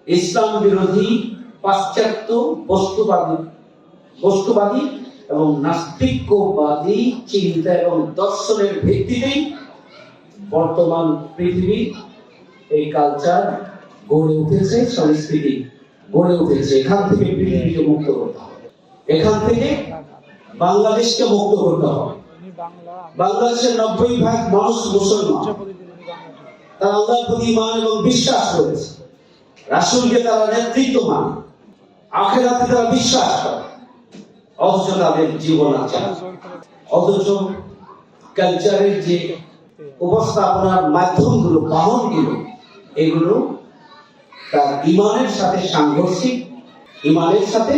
ইসলাম বিরোধী পাশ্চাত্য বস্তুবাদী এবং নাস্তিক্যবাদী চিন্তা এবং দর্শনের ভিত্তিতেই বর্তমান পৃথিবী এই কালচার গড়ে উঠেছে, সংস্কৃতি গড়ে উঠেছে। এখান থেকে পৃথিবীকে মুক্ত করতে হবে, এখান থেকে বাংলাদেশকে মুক্ত করতে হবে। বাংলাদেশের 90% মানুষ মুসলমান, তারা আল্লাহর প্রতি ঈমান এবং বিশ্বাস করেছে, রাসূলকে তারা নেতৃত্ব মানে, আখিরাতে তারা বিশ্বাস করে, অথচ তাদের জীবন আছে, অথচ কালচারের যে উপস্থাপনার মাধ্যমগুলো, বাহনগুলো, এগুলো তার ঈমানের সাথে সাংঘর্ষিক, ঈমানের সাথে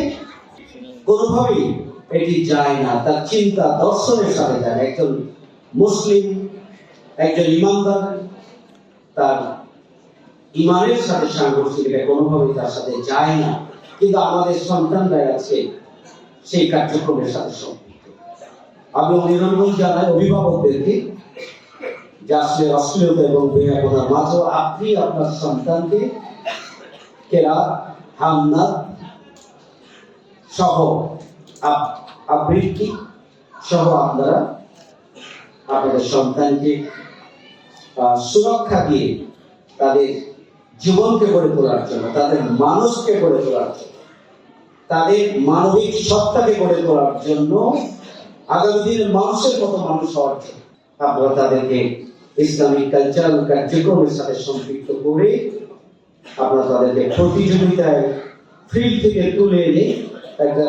কোনোভাবেই এটি যায় না, তার চিন্তা দর্শনের সাথে যায় না। একজন মুসলিম, একজন ঈমানদার তার ঈমানের সাথে সাংঘর্ষিক, এটা কোনোভাবেই তার সাথে যায় না। কিন্তু আমাদের সন্তানরা আছে সেই কার্যক্রমের সাথে সম্পৃক্ত। আমি অভিনন্দন জানাই অভিভাবকদেরকে যে আসলে অশ্লীলতা এবং বেহায়াপনার মাঝে আপনি আপনার সন্তানকে কেরাত, হামনাত সহ আবৃত্তি সহ আপনারা আপনাদের সন্তানকে সুরক্ষা দিয়ে তাদের জীবনকে গড়ে তোলার জন্য, তাদের মানুষকে গড়ে তোলার জন্য, তাদের মানবিক সত্তাকে গড়ে তোলার জন্য, আগামী দিনের মানুষের মতো মানুষ হওয়ার জন্য আপনারা তাদেরকে ইসলামিক কালচারাল কার্যক্রমের সাথে সম্পৃক্ত করে আপনারা তাদেরকে প্রতিযোগিতায় ফিল্ড থেকে তুলে এনে একটা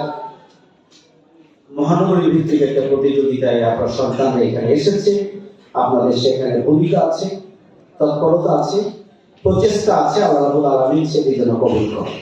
মহানগরী ভিত্তিক একটা প্রতিযোগিতায় আপনার সন্তানরা এখানে এসেছে। আপনাদের সেখানে ভূমিকা আছে, তৎপরতা আছে, প্রচেষ্টা আছে। আল্লাহ রাব্বুল আলামিন সেটি যেন কবুল করেন।